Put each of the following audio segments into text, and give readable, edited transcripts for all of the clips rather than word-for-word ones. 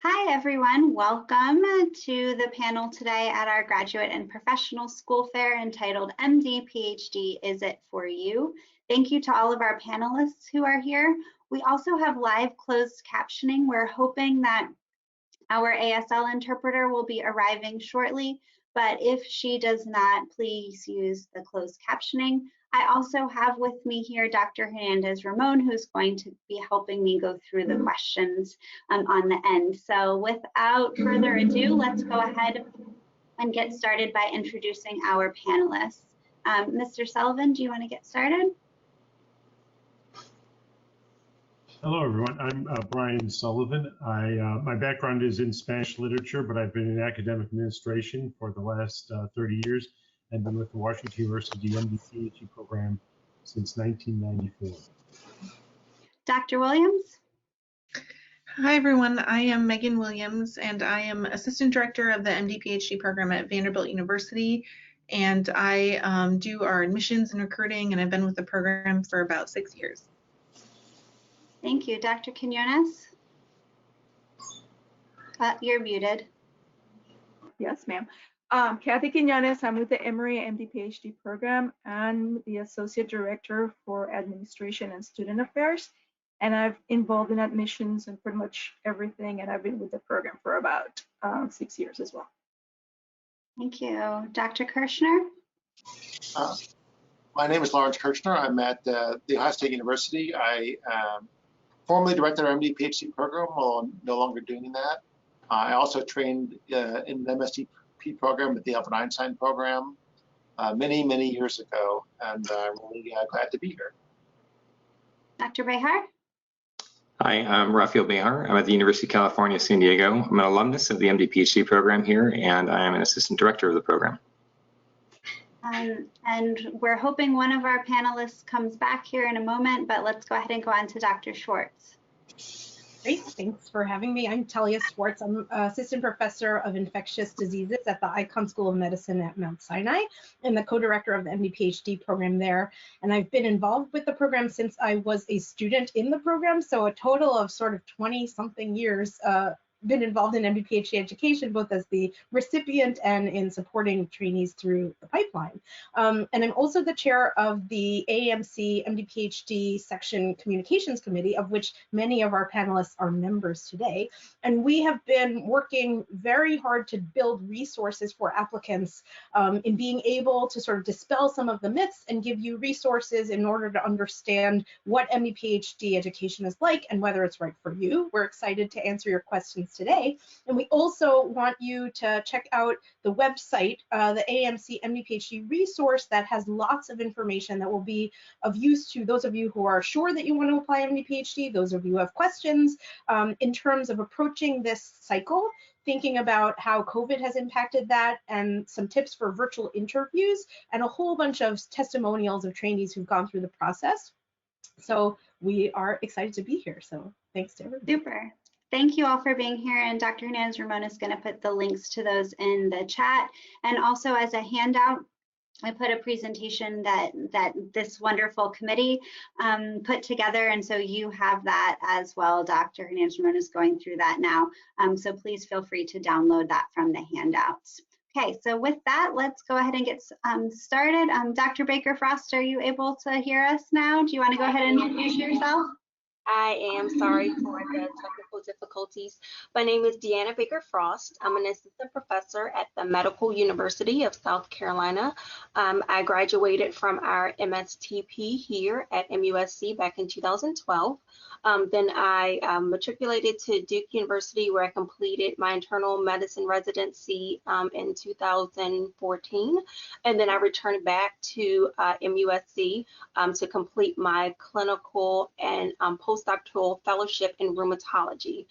Hi, everyone. Welcome to the panel today at our Graduate and Professional School Fair entitled MD-PhD, Is It For You? Thank you to all of our panelists who are here. We also have live closed captioning. We're hoping that our ASL interpreter will be arriving shortly, but if she does not, please use the closed captioning. I also have with me here Dr. Hernandez-Ramon, who's going to be helping me go through the questions on the end. So without further ado, let's go ahead and get started by introducing our panelists. Mr. Sullivan, do you want to get started? Hello, everyone. I'm Brian Sullivan. My background is in Spanish literature, but I've been in academic administration for the last 30 years and been with the Washington University MDPhD program since 1994. Dr. Williams? Hi, everyone. I am Megan Williams, and I am Assistant Director of the MD-PhD program at Vanderbilt University. And I do our admissions and recruiting, and I've been with the program for about 6 years. Thank you. Dr. Quinones? You're muted. Yes, ma'am. Kathy Quinones, I'm with the Emory MD-PhD program. I'm the Associate Director for Administration and Student Affairs, and I've involved in admissions and pretty much everything, and I've been with the program for about 6 years as well. Thank you. Dr. Kirshner? My name is Lawrence Kirchner. I'm at The Ohio State University. I formerly directed our MD-PhD program, while I'm no longer doing that. I also trained in the MST program at the Albert Einstein program many, many years ago, and I'm really glad to be here. Dr. Behar? Hi, I'm Rafael Behar. I'm at the University of California, San Diego. I'm an alumnus of the MD-PhD program here, and I am an assistant director of the program. And we're hoping one of our panelists comes back here in a moment, but let's go ahead and go on to Dr. Schwartz. Great, thanks for having me. I'm Talia Schwartz. I'm Assistant Professor of Infectious Diseases at the Icahn School of Medicine at Mount Sinai and the co-director of the MD-PhD program there. And I've been involved with the program since I was a student in the program, so a total of sort of 20-something years been involved in MD-PhD education, both as the recipient and in supporting trainees through the pipeline. And I'm also the chair of the AAMC MD-PhD section communications committee, of which many of our panelists are members today. And we have been working very hard to build resources for applicants in being able to sort of dispel some of the myths and give you resources in order to understand what MD-PhD education is like and whether it's right for you. We're excited to answer your questions today. And we also want you to check out the website, the AAMC MD-PhD resource that has lots of information that will be of use to those of you who are sure that you want to apply MD-PhD, those of you who have questions in terms of approaching this cycle, thinking about how COVID has impacted that, and some tips for virtual interviews, and a whole bunch of testimonials of trainees who've gone through the process. So we are excited to be here. So thanks to everyone. Super. Thank you all for being here, and Dr. Hernandez-Ramon is going to put the links to those in the chat. And also as a handout, I put a presentation that this wonderful committee put together, and so you have that as well. Dr. Hernandez-Ramon is going through that now, so please feel free to download that from the handouts. Okay, so with that, let's go ahead and get started. Dr. Baker Frost, are you able to hear us now? Do you want to go ahead and introduce yourself? I am sorry for the technical difficulties. My name is Deanna Baker Frost. I'm an assistant professor at the Medical University of South Carolina. I graduated from our MSTP here at MUSC back in 2012. Then I matriculated to Duke University, where I completed my internal medicine residency in 2014. And then I returned back to MUSC to complete my clinical and postdoctoral fellowship in rheumatology.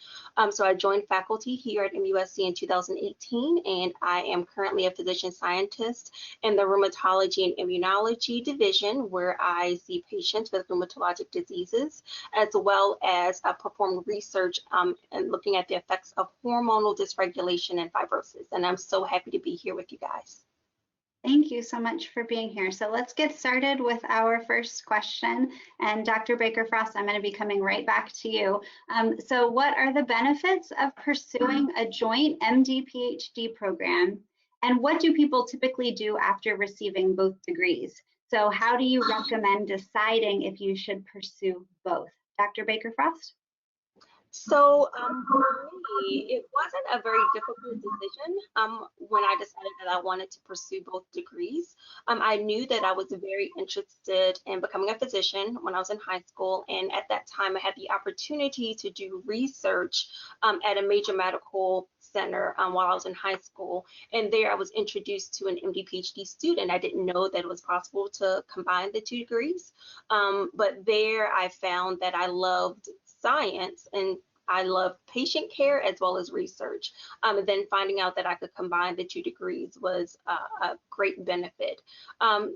So I joined faculty here at MUSC in 2018, and I am currently a physician scientist in the rheumatology and immunology division, where I see patients with rheumatologic diseases, as well as perform research and looking at the effects of hormonal dysregulation and fibrosis. And I'm so happy to be here with you guys. Thank you so much for being here. So let's get started with our first question. And Dr. Baker-Frost, I'm going to be coming right back to you. So what are the benefits of pursuing a joint MD-PhD program? And what do people typically do after receiving both degrees? So how do you recommend deciding if you should pursue both? Dr. Baker-Frost? So for me, it wasn't a very difficult decision when I decided that I wanted to pursue both degrees. I knew that I was very interested in becoming a physician when I was in high school. And at that time, I had the opportunity to do research at a major medical center while I was in high school. And there I was introduced to an MD-PhD student. I didn't know that it was possible to combine the 2 degrees. But there I found that I loved science and I love patient care as well as research. And then finding out that I could combine the 2 degrees was a great benefit.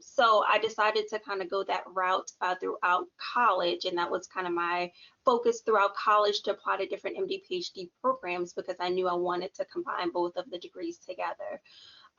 So I decided to kind of go that route throughout college, and that was kind of my focus throughout college, to apply to different MD-PhD programs because I knew I wanted to combine both of the degrees together.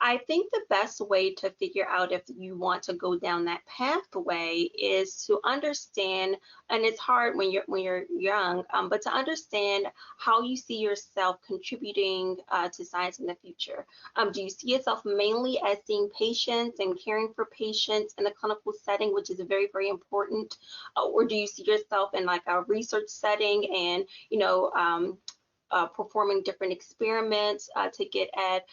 I think the best way to figure out if you want to go down that pathway is to understand, and it's hard when you're young, but to understand how you see yourself contributing to science in the future. Do you see yourself mainly as seeing patients and caring for patients in a clinical setting, which is very, very important, or do you see yourself in like a research setting and performing different experiments to get at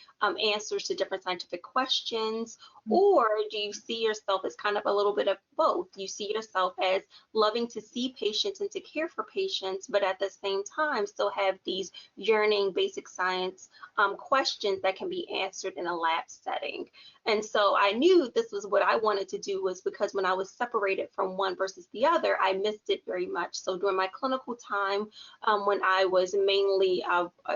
answers to different scientific questions? Or do you see yourself as kind of a little bit of both? You see yourself as loving to see patients and to care for patients, but at the same time still have these yearning basic science questions that can be answered in a lab setting. And so I knew this was what I wanted to do, was because when I was separated from one versus the other, I missed it very much. So during my clinical time, when I was mainly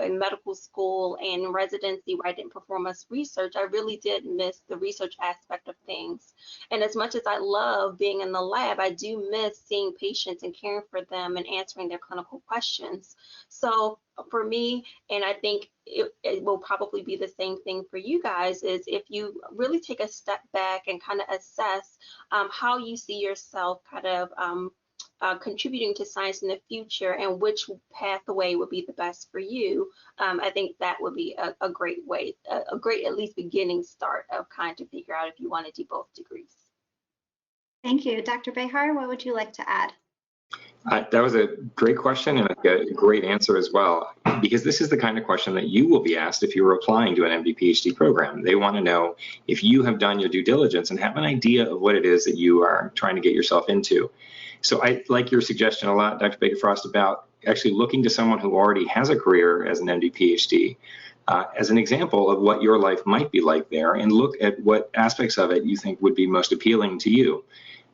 in medical school and residency where I didn't perform much research, I really did miss the research aspect of things. And as much as I love being in the lab, I do miss seeing patients and caring for them and answering their clinical questions. So for me, and I think it will probably be the same thing for you guys, is if you really take a step back and kind of assess how you see yourself kind of contributing to science in the future and which pathway would be the best for you, I think that would be a great way, a great at least beginning start of kind of figure out if you want to do both degrees. Thank you. Dr. Behar, what would you like to add? That was a great question and a great answer as well, because this is the kind of question that you will be asked if you were applying to an MD-PhD program. They want to know if you have done your due diligence and have an idea of what it is that you are trying to get yourself into. So I like your suggestion a lot, Dr. Baker-Frost, about actually looking to someone who already has a career as an MD-PhD as an example of what your life might be like there, and look at what aspects of it you think would be most appealing to you.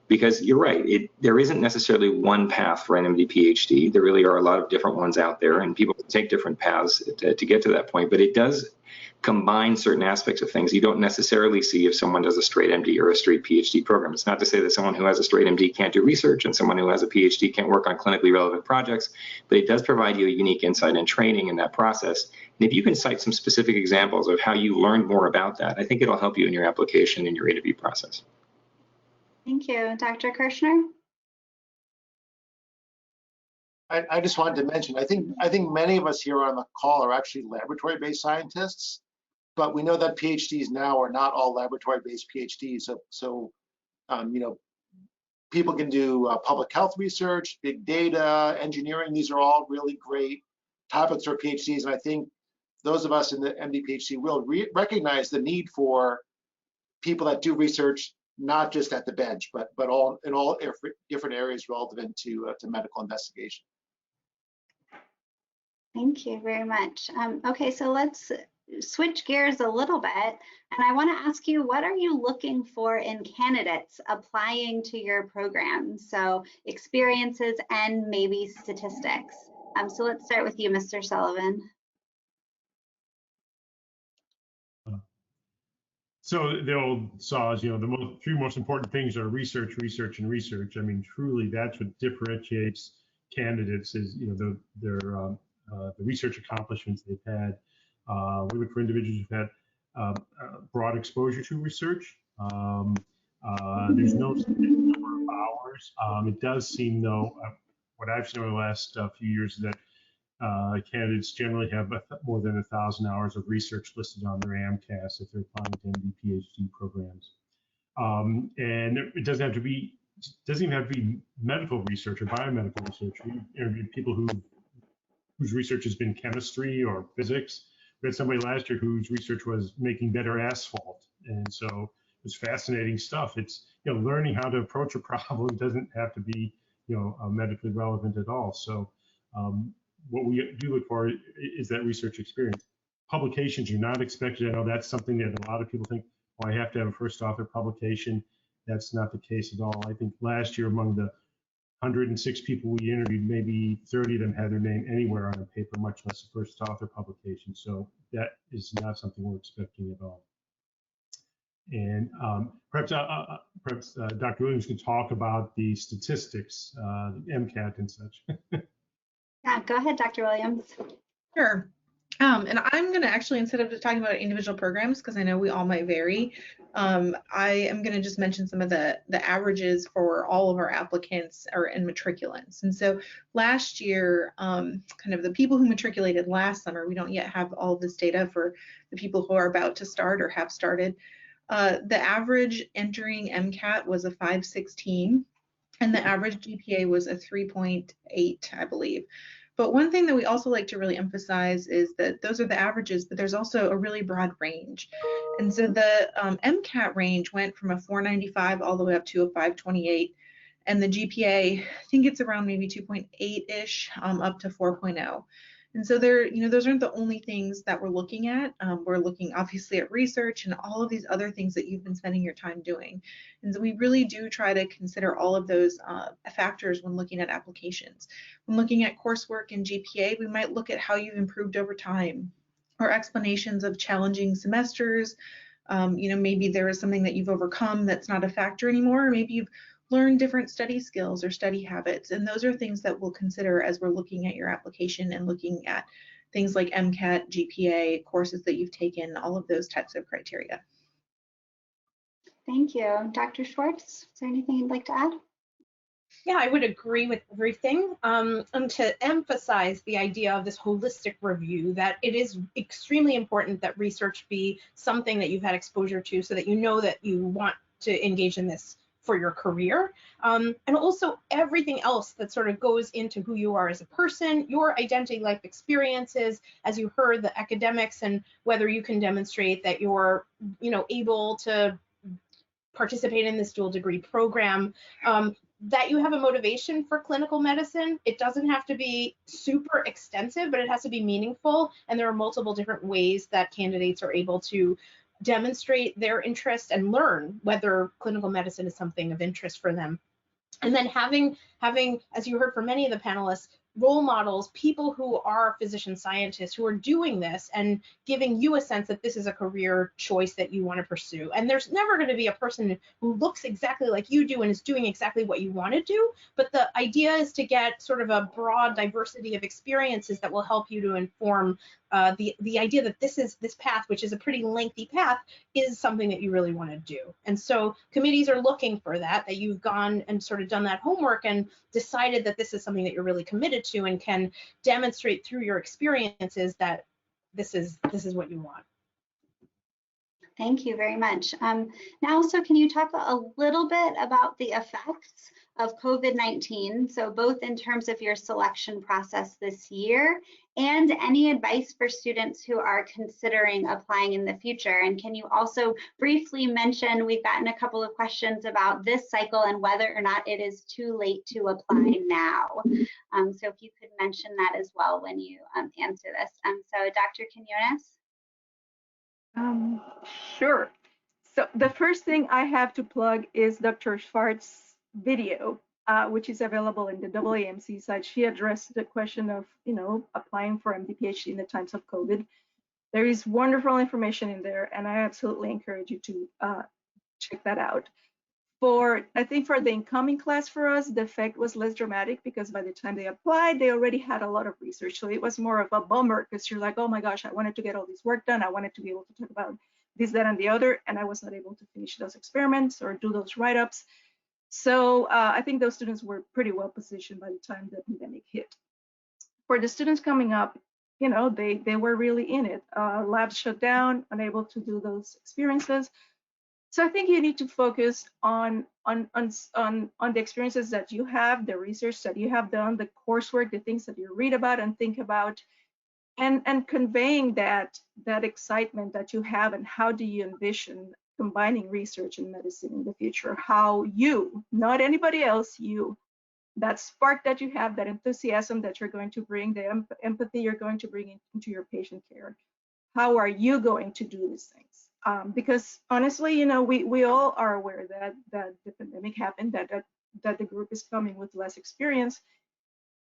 Because you're right, there isn't necessarily one path for an MD-PhD. There really are a lot of different ones out there, and people take different paths to get to that point. But it does combine certain aspects of things you don't necessarily see if someone does a straight MD or a straight PhD program. It's not to say that someone who has a straight MD can't do research and someone who has a PhD can't work on clinically relevant projects, but it does provide you a unique insight and training in that process. And if you can cite some specific examples of how you learned more about that, I think it'll help you in your application and your interview process. Thank you. Dr. Kirshner? I just wanted to mention, I think many of us here on the call are actually laboratory-based scientists, but we know that PhDs now are not all laboratory-based PhDs. So people can do public health research, big data, engineering. These are all really great topics for PhDs. And I think those of us in the MD-PhD will recognize the need for people that do research, not just at the bench, but in all different areas relevant to medical investigation. Thank you very much. Okay, so let's switch gears a little bit. And I want to ask you, what are you looking for in candidates applying to your program? So experiences and maybe statistics. So let's start with you, Mr. Sullivan. So the old saws, the three most important things are research, research, and research. I mean, truly, that's what differentiates candidates is, the research accomplishments they've had. We look for individuals who've had broad exposure to research. There's no number of hours. It does seem, though, what I've seen over the last few years is that candidates generally have more than 1,000 hours of research listed on their AMCAS if they're applying to MD-PhD programs. And it doesn't have to be, doesn't even have to be medical research or biomedical research. We interviewed people whose research has been chemistry or physics. We had somebody last year whose research was making better asphalt, and so it was fascinating stuff. It's, you know, learning how to approach a problem doesn't have to be, you know, medically relevant at all. So what we do look for is that research experience. Publications are not expected. I know that's something that a lot of people think, well, I have to have a first author publication. That's not the case at all. I think last year among the 106 people we interviewed, maybe 30 of them had their name anywhere on a paper, much less a first author publication. So that is not something we're expecting at all. And perhaps Dr. Williams can talk about the statistics, the MCAT and such. Yeah, go ahead, Dr. Williams. Sure. And I'm going to actually, instead of just talking about individual programs, because I know we all might vary, I am going to just mention some of the averages for all of our applicants and matriculants. And so last year, kind of the people who matriculated last summer, we don't yet have all of this data for the people who are about to start or have started. The average entering MCAT was a 516, and the average GPA was a 3.8, I believe. But one thing that we also like to really emphasize is that those are the averages, but there's also a really broad range. And so the MCAT range went from a 495 all the way up to a 528. And the GPA, I think it's around maybe 2.8-ish up to 4.0. And so there, you know, those aren't the only things that we're looking at. We're looking obviously at research and all of these other things that you've been spending your time doing. And so we really do try to consider all of those factors when looking at applications. When looking at coursework and GPA, we might look at how you've improved over time, or explanations of challenging semesters. You know, maybe there is something that you've overcome that's not a factor anymore, or maybe you've learn different study skills or study habits. And those are things that we'll consider as we're looking at your application and looking at things like MCAT, GPA, courses that you've taken, all of those types of criteria. Thank you. Dr. Schwartz, is there anything you'd like to add? Yeah, I would agree with everything. And to emphasize the idea of this holistic review, that it is extremely important that research be something that you've had exposure to so that you know that you want to engage in this for your career, and also everything else that sort of goes into who you are as a person, your identity, life experiences, as you heard, the academics, and whether you can demonstrate that you're, you know, able to participate in this dual degree program, that you have a motivation for clinical medicine. It doesn't have to be super extensive, but it has to be meaningful, and there are multiple different ways that candidates are able to demonstrate their interest and learn whether clinical medicine is something of interest for them. And then having, as you heard from many of the panelists, role models, people who are physician scientists who are doing this and giving you a sense that this is a career choice that you want to pursue. And there's never going to be a person who looks exactly like you do and is doing exactly what you want to do. But the idea is to get sort of a broad diversity of experiences that will help you to inform the idea that this path, which is a pretty lengthy path, is something that you really want to do. And so committees are looking for that you've gone and sort of done that homework and decided that this is something that you're really committed to and can demonstrate through your experiences that this is what you want. Thank you very much. Now, so can you talk a little bit about the effects of COVID-19? So both in terms of your selection process this year and any advice for students who are considering applying in the future. And can you also briefly mention, we've gotten a couple of questions about this cycle and whether or not it is too late to apply now. So if you could mention that as well when you answer this. So Dr. Quinones? Sure. So the first thing I have to plug is Dr. Schwartz's video, which is available in the AAMC site. She addressed the question of, you know, applying for MD-PhD in the times of COVID. There is wonderful information in there, and I absolutely encourage you to check that out. I think for the incoming class for us, the effect was less dramatic because by the time they applied, they already had a lot of research. So it was more of a bummer because you're like, oh my gosh, I wanted to get all this work done. I wanted to be able to talk about this, that, and the other, and I was not able to finish those experiments or do those write-ups. So I think those students were pretty well positioned by the time the pandemic hit. For the students coming up, you know, they were really in it. Labs shut down, unable to do those experiences. So I think you need to focus on the experiences that you have, the research that you have done, the coursework, the things that you read about and think about, and conveying that excitement that you have, and how do you envision combining research and medicine in the future? How you, not anybody else, you, that spark that you have, that enthusiasm that you're going to bring, the empathy you're going to bring into your patient care. How are you going to do these things? Because honestly, you know, we all are aware that the pandemic happened, that the group is coming with less experience,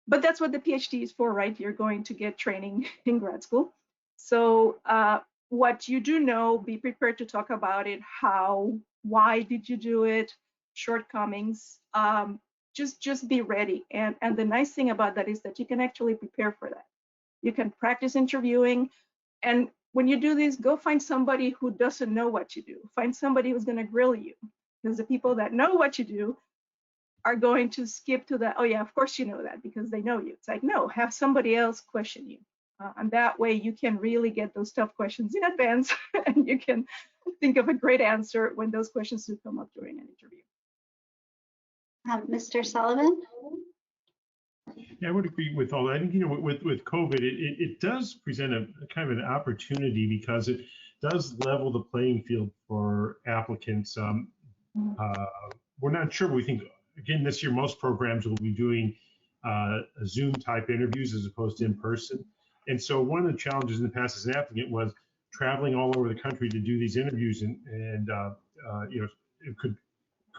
but that's what the PhD is for, right? You're going to get training in grad school. So what you do know, be prepared to talk about it. How, why did you do it? Shortcomings. Just be ready. And the nice thing about that is that you can actually prepare for that. You can practice interviewing. And when you do this, go find somebody who doesn't know what you do. Find somebody who's going to grill you. Because the people that know what you do are going to skip to that, oh yeah, of course you know that, because they know you. It's like, no, have somebody else question you. And that way you can really get those tough questions in advance and you can think of a great answer when those questions do come up during an interview. Mr. Sullivan? Yeah, I would agree with all that. I think, you know, with COVID, it does present a kind of an opportunity, because it does level the playing field for applicants. We're not sure, but we think, again, this year, most programs will be doing Zoom type interviews as opposed to in person. And so one of the challenges in the past as an applicant was traveling all over the country to do these interviews, and you know, it could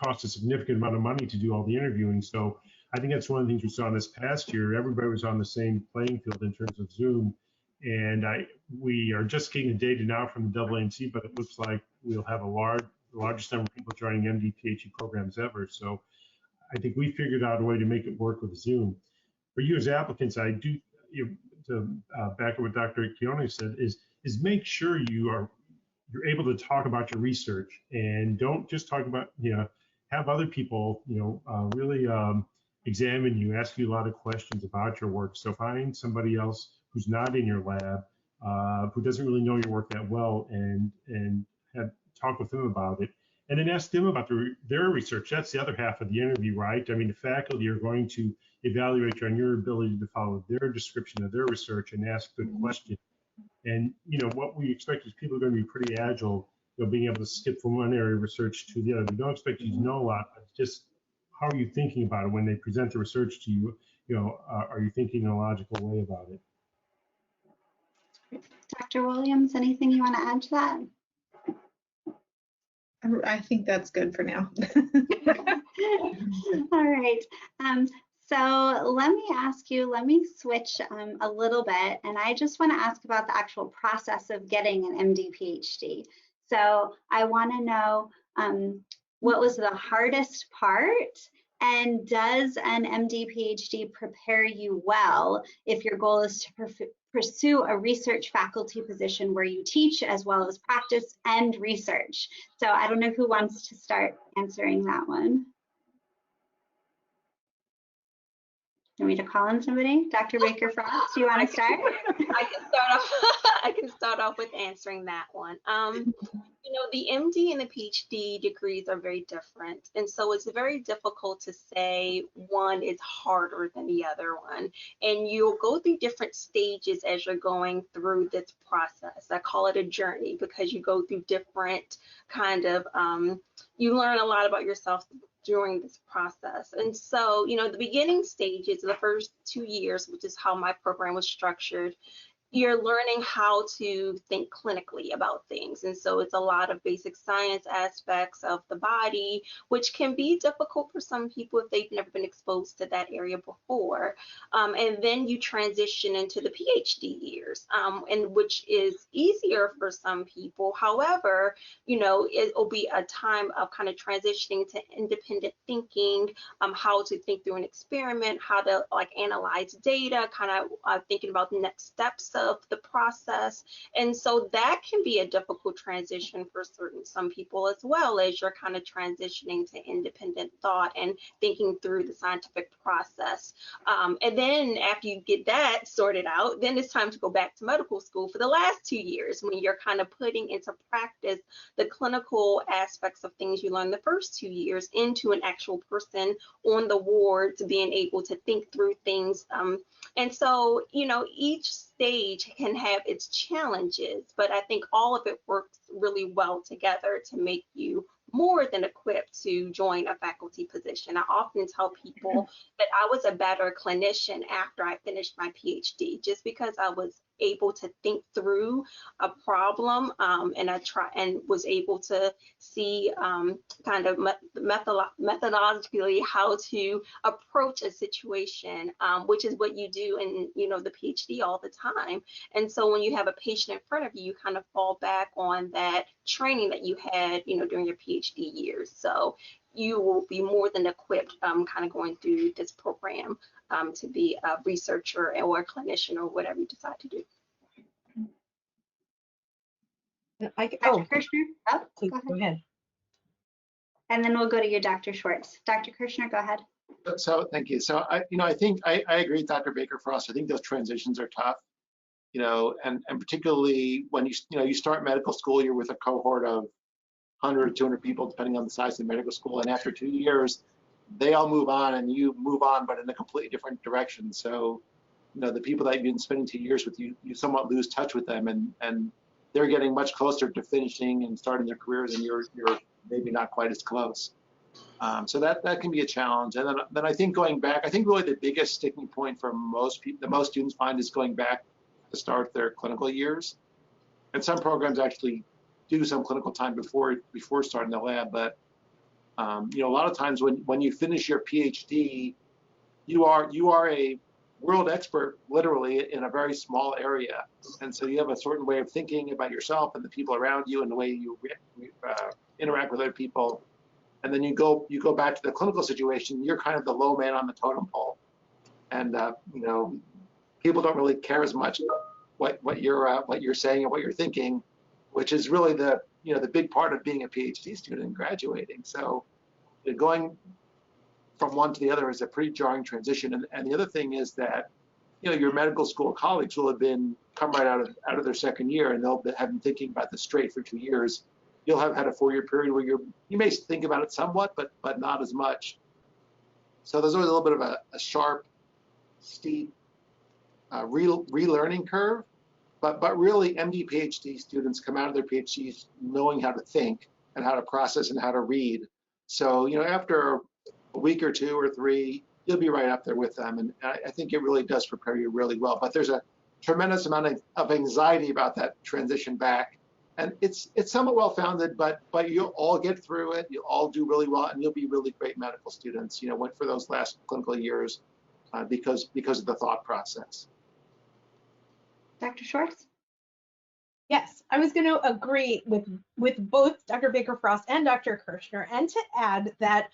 cost a significant amount of money to do all the interviewing. So I think that's one of the things we saw this past year. Everybody was on the same playing field in terms of Zoom. And we are just getting the data now from the AAMC, but it looks like we'll have the largest number of people joining MD-PhD programs ever. So I think we figured out a way to make it work with Zoom. For you as applicants, I do, to back up what Dr. Keone said, is make sure you're able to talk about your research, and don't just talk about, you know, have other people, you know, really examine you, ask you a lot of questions about your work. So find somebody else who's not in your lab, who doesn't really know your work that well, and talk with them about it. And then ask them about their research. That's the other half of the interview, right? I mean, the faculty are going to evaluate you on your ability to follow their description of their research and ask good questions. And, you know, what we expect is people are going to be pretty agile, you know, being able to skip from one area of research to the other. We don't expect you to know a lot, but just how are you thinking about it when they present the research to you? You know, are you thinking in a logical way about it? Dr. Williams, anything you want to add to that? I think that's good for now. All right. So let me switch a little bit, and I just want to ask about the actual process of getting an MD PhD. So I want to know what was the hardest part, and does an MD PhD prepare you well if your goal is to pursue a research faculty position where you teach as well as practice and research? So I don't know who wants to start answering that one. You want me to call on somebody? Dr. Baker Frost, do you want to start? I can start off with answering that one. You know, the MD and the PhD degrees are very different. And so it's very difficult to say one is harder than the other one. And you'll go through different stages as you're going through this process. I call it a journey, because you go through different kind of, you learn a lot about yourself during this process. And so, you know, the beginning stages, the first 2 years, which is how my program was structured, you're learning how to think clinically about things. And so it's a lot of basic science aspects of the body, which can be difficult for some people if they've never been exposed to that area before. And then you transition into the PhD years, and which is easier for some people. However, you know, it will be a time of kind of transitioning to independent thinking, how to think through an experiment, how to like analyze data, kind of thinking about the next steps of the process. And so that can be a difficult transition for some people, as well, as you're kind of transitioning to independent thought and thinking through the scientific process. And then after you get that sorted out, then it's time to go back to medical school for the last 2 years, when you're kind of putting into practice the clinical aspects of things you learned the first 2 years into an actual person on the ward, to being able to think through things. And so, you know, each stage can have its challenges, but I think all of it works really well together to make you more than equipped to join a faculty position. I often tell people that I was a better clinician after I finished my PhD, just because I was able to think through a problem, and was able to see kind of methodologically how to approach a situation, which is what you do in, you know, the PhD all the time. And so when you have a patient in front of you, you kind of fall back on that training that you had, you know, during your PhD years. So you will be more than equipped kind of going through this program to be a researcher or a clinician or whatever you decide to do. Dr. Kirshner, please go ahead. And then we'll go to you, Dr. Schwartz. Dr. Kirshner, go ahead. So thank you. So I think I agree with Dr. Baker Frost. I think those transitions are tough, you know, and particularly when you start medical school, you're with a cohort of 100, 200 people, depending on the size of the medical school. And after 2 years, they all move on and you move on, but in a completely different direction. So, you know, the people that you've been spending 2 years with, you somewhat lose touch with them, and they're getting much closer to finishing and starting their careers, and you're maybe not quite as close. So that can be a challenge. And then I think going back, I think really the biggest sticking point for most people, that most students find, is going back to start their clinical years. And some programs actually do some clinical time before starting the lab, but you know, a lot of times when you finish your PhD, you are a world expert, literally, in a very small area, and so you have a certain way of thinking about yourself and the people around you and the way you interact with other people. And then you go back to the clinical situation. You're kind of the low man on the totem pole, and you know, people don't really care as much what you're saying and what you're thinking, which is really the big part of being a PhD student and graduating. So going from one to the other is a pretty jarring transition. And the other thing is that, you know, your medical school colleagues will have come right out of their second year, and they'll have been thinking about this straight for 2 years. You'll have had a 4-year period where you may think about it somewhat, but not as much. So there's always a little bit of a sharp, steep relearning curve. But really, MD PhD students come out of their PhDs knowing how to think and how to process and how to read. So, you know, after a week or 2 or 3, you'll be right up there with them. And I think it really does prepare you really well. But there's a tremendous amount of anxiety about that transition back. And it's somewhat well-founded, but you'll all get through it. You'll all do really well, and you'll be really great medical students, you know, for those last clinical years because of the thought process. Dr. Schwartz? Yes, I was going to agree with both Dr. Baker Frost and Dr. Kirshner, and to add that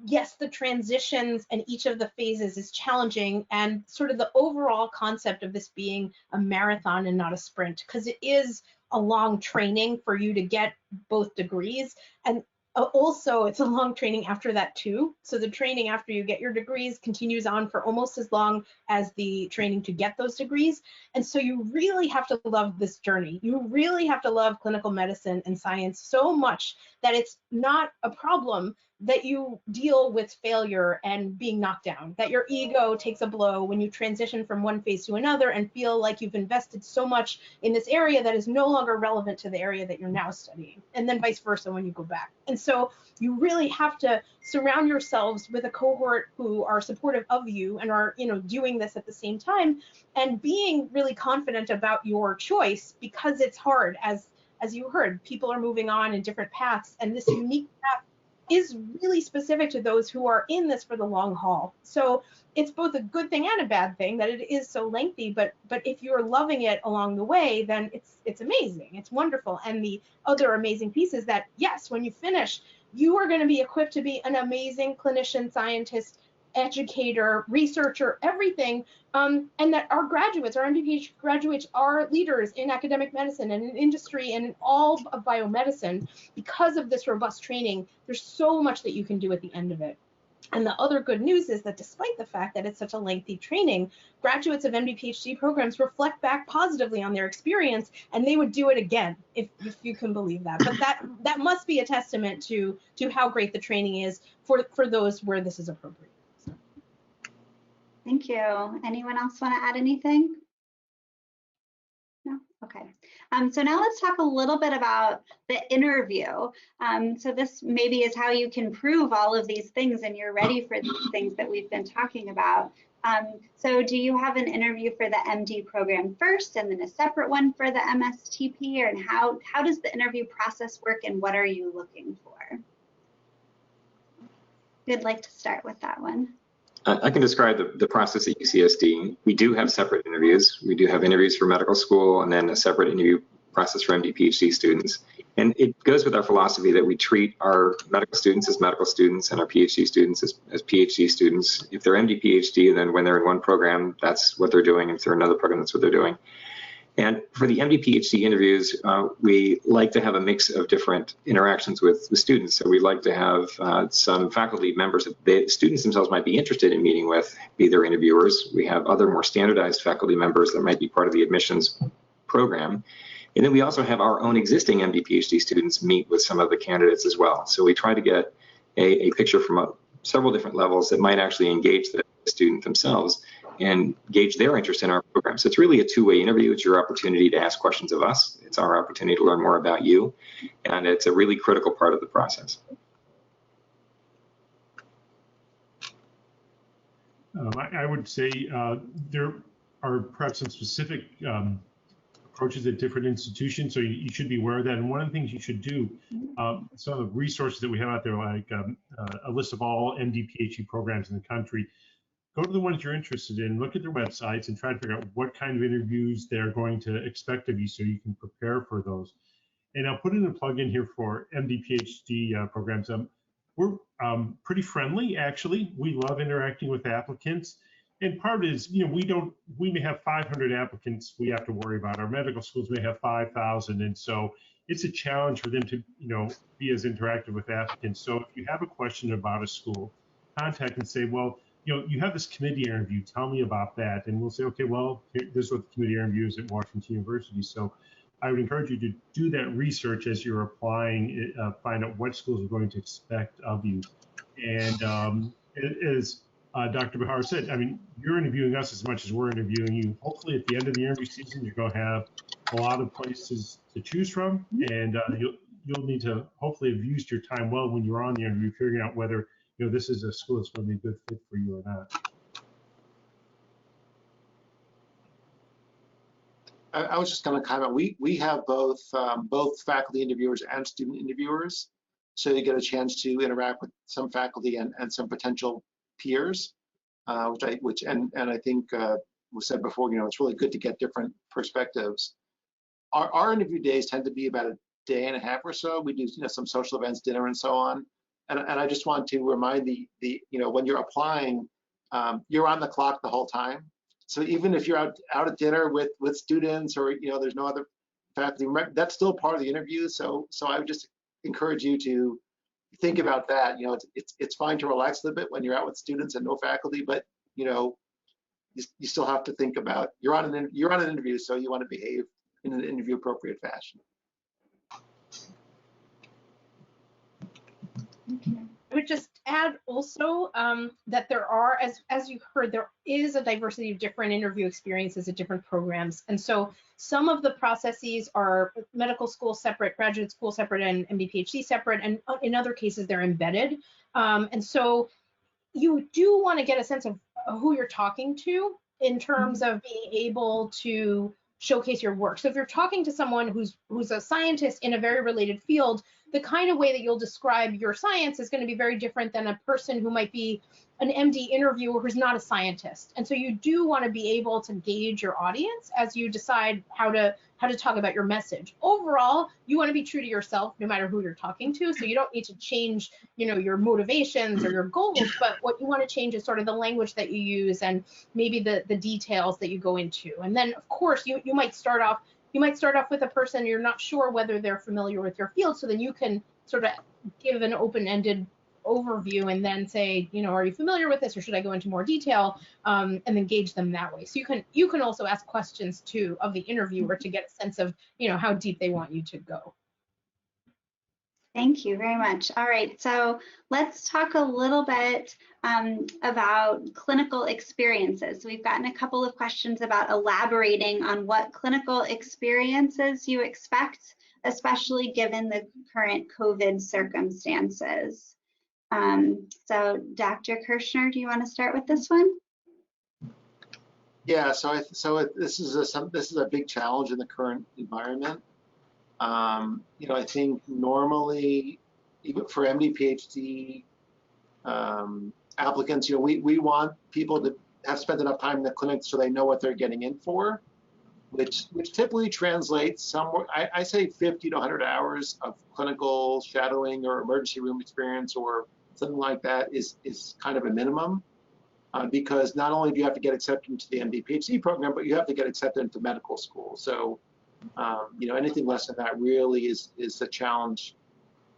yes, the transitions and each of the phases is challenging, and sort of the overall concept of this being a marathon and not a sprint, because it is a long training for you to get both degrees, and also it's a long training after that too. So the training after you get your degrees continues on for almost as long as the training to get those degrees. And so you really have to love this journey. You really have to love clinical medicine and science so much that it's not a problem that you deal with failure and being knocked down, that your ego takes a blow when you transition from one phase to another and feel like you've invested so much in this area that is no longer relevant to the area that you're now studying, and then vice versa when you go back. And so you really have to surround yourselves with a cohort who are supportive of you and are, you know, doing this at the same time, and being really confident about your choice, because it's hard. As you heard, people are moving on in different paths, and this unique path is really specific to those who are in this for the long haul. So it's both a good thing and a bad thing that it is so lengthy, but if you're loving it along the way, then it's amazing, it's wonderful. And the other amazing piece is that, yes, when you finish, you are going to be equipped to be an amazing clinician, scientist, educator, researcher, everything, and that our graduates, our MD-PhD graduates, are leaders in academic medicine and in industry and in all of biomedicine. Because of this robust training, there's so much that you can do at the end of it. And the other good news is that despite the fact that it's such a lengthy training, graduates of MD-PhD programs reflect back positively on their experience, and they would do it again, if you can believe that. But that must be a testament to how great the training is for those where this is appropriate. So. Thank you. Anyone else want to add anything? No? Okay. So now let's talk a little bit about the interview. So this maybe is how you can prove all of these things and you're ready for these things that we've been talking about. So do you have an interview for the MD program first and then a separate one for the MSTP? And how does the interview process work and what are you looking for? Who'd like to start with that one? I can describe the process at UCSD. We do have separate interviews. We do have interviews for medical school and then a separate interview process for MD-PhD students. And it goes with our philosophy that we treat our medical students as medical students and our PhD students as PhD students. If they're MD-PhD, then when they're in one program, that's what they're doing. If they're in another program, that's what they're doing. And for the MD-PhD interviews, we like to have a mix of different interactions with students. So we like to have some faculty members that the students themselves might be interested in meeting with, be their interviewers. We have other more standardized faculty members that might be part of the admissions program. And then we also have our own existing MD-PhD students meet with some of the candidates as well. So we try to get a picture from several different levels that might actually engage the student themselves and gauge their interest in our program. So it's really a two-way interview. It's your opportunity to ask questions of us. It's our opportunity to learn more about you. And it's a really critical part of the process. I would say there are perhaps some specific approaches at different institutions, so you should be aware of that. And one of the things you should do, some of the resources that we have out there, like a list of all MD-PhD programs in the country, go to the ones you're interested in, look at their websites, and try to figure out what kind of interviews they're going to expect of you so you can prepare for those. And I'll put in a plug in here for MD-PhD programs. We're pretty friendly, actually. We love interacting with applicants. And part of it is, we may have 500 applicants we have to worry about. Our medical schools may have 5,000. And so it's a challenge for them to, be as interactive with applicants. So if you have a question about a school, contact and say, well, you have this committee interview, tell me about that. And we'll say, okay, well, this is what the committee interview is at Washington University. So I would encourage you to do that research as you're applying, find out what schools are going to expect of you. And as Dr. Bahar said, I mean, you're interviewing us as much as we're interviewing you. Hopefully at the end of the interview season, you're going to have a lot of places to choose from. And you'll need to hopefully have used your time well when you're on the interview, figuring out whether this is a school that's going to be a good fit for you or not. I was just going to comment. We have both faculty interviewers and student interviewers, so you get a chance to interact with some faculty and some potential peers, which I think was said before. It's really good to get different perspectives. Our interview days tend to be about a day and a half or so. We do some social events, dinner, and so on. And I just want to remind when you're applying, you're on the clock the whole time. So even if you're out at dinner with students or there's no other faculty, that's still part of the interview. So I would just encourage you to think about that. It's fine to relax a little bit when you're out with students and no faculty, but you still have to think about you're on an interview, so you want to behave in an interview appropriate fashion. I would just add also that there are, as you heard, there is a diversity of different interview experiences at different programs. And so some of the processes are medical school separate, graduate school separate, and MD-PhD separate. And in other cases, they're embedded. And so you do want to get a sense of who you're talking to in terms of being able to showcase your work. So if you're talking to someone who's a scientist in a very related field, the kind of way that you'll describe your science is going to be very different than a person who might be an MD interviewer who's not a scientist. And so you do want to be able to gauge your audience as you decide how to talk about your message. Overall, you want to be true to yourself no matter who you're talking to. So you don't need to change, your motivations or your goals, but what you want to change is sort of the language that you use and maybe the details that you go into. And then of course you might start off with a person you're not sure whether they're familiar with your field, so then you can sort of give an open-ended overview and then say, are you familiar with this, or should I go into more detail, and then gauge them that way. So you can also ask questions too of the interviewer to get a sense of how deep they want you to go. Thank you very much. All right, so let's talk a little bit about clinical experiences. We've gotten a couple of questions about elaborating on what clinical experiences you expect, especially given the current COVID circumstances. So Dr. Kirschner, do you want to start with this one? Yeah, this is a big challenge in the current environment. I think normally, even for MD PhD applicants, we want people to have spent enough time in the clinic so they know what they're getting in for, which typically translates somewhere, I say 50 to 100 hours of clinical shadowing or emergency room experience or something like that is kind of a minimum, because not only do you have to get accepted into the MD PhD program, but you have to get accepted into medical school. So, anything less than that really is a challenge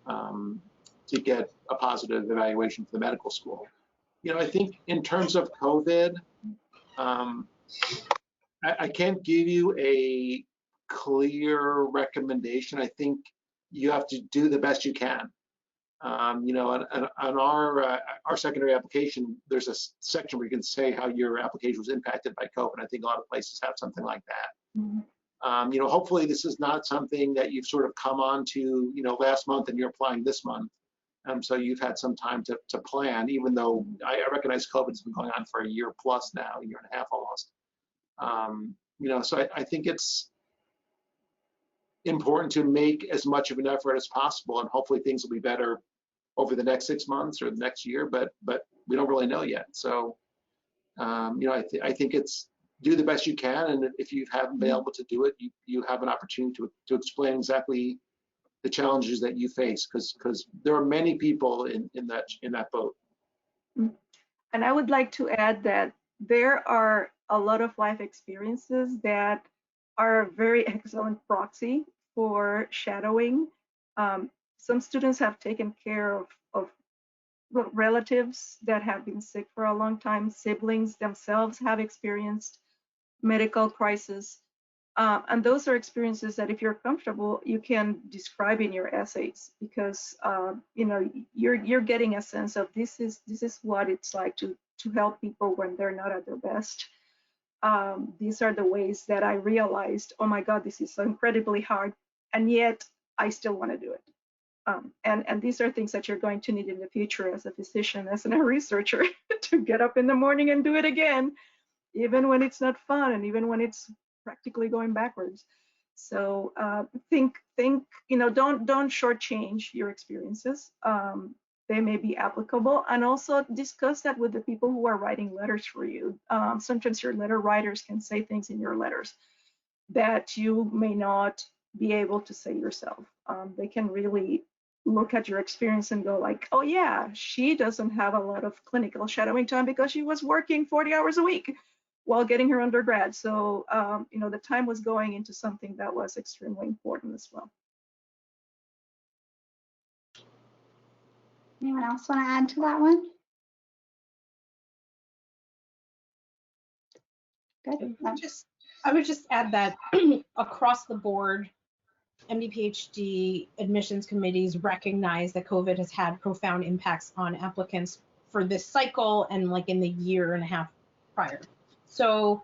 to get a positive evaluation for the medical school. I think in terms of COVID, I can't give you a clear recommendation. I think you have to do the best you can. On our secondary application, there's a section where you can say how your application was impacted by COVID. I think a lot of places have something like that. Mm-hmm. Hopefully this is not something that you've sort of come on to, last month and you're applying this month. So you've had some time to plan, even though I recognize COVID has been going on for a year plus now, a year and a half almost. So I think it's important to make as much of an effort as possible, and hopefully things will be better over the next 6 months or the next year, but we don't really know yet. So, I think it's do the best you can, and if you haven't been able to do it, you have an opportunity to explain exactly the challenges that you face, because there are many people in that boat. And I would like to add that there are a lot of life experiences that are a very excellent proxy for shadowing. Some students have taken care of relatives that have been sick for a long time. Siblings themselves have experienced medical crisis. And those are experiences that if you're comfortable, you can describe in your essays, because you're getting a sense of this is what it's like to help people when they're not at their best. These are the ways that I realized, oh my God, this is so incredibly hard, and yet I still want to do it. And these are things that you're going to need in the future as a physician, as a researcher, to get up in the morning and do it again, even when it's not fun and even when it's practically going backwards. So think, don't shortchange your experiences. They may be applicable, and also discuss that with the people who are writing letters for you. Sometimes your letter writers can say things in your letters that you may not be able to say yourself. They can really look at your experience and go like, oh yeah, she doesn't have a lot of clinical shadowing time because she was working 40 hours a week while getting her undergrad. So, the time was going into something that was extremely important as well. Anyone else want to add to that one? Good. I would just add that across the board, MD-PhD admissions committees recognize that COVID has had profound impacts on applicants for this cycle and like in the year and a half prior. So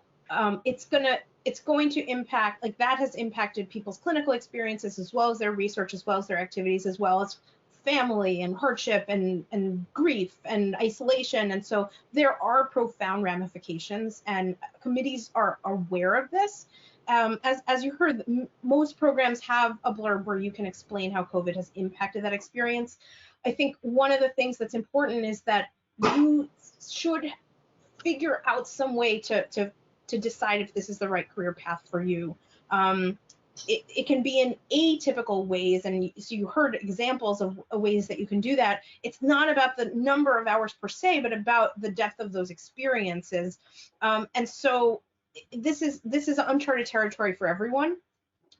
it's going to impact, like that has impacted people's clinical experiences as well as their research, as well as their activities, as well as family and hardship and grief and isolation. And so there are profound ramifications, and committees are aware of this. as you heard, most programs have a blurb where you can explain how COVID has impacted that experience. I think one of the things that's important is that you should figure out some way to decide if this is the right career path for you. It can be in atypical ways, and so you heard examples of ways that you can do that. It's not about the number of hours per se, but about the depth of those experiences. And so this is uncharted territory for everyone.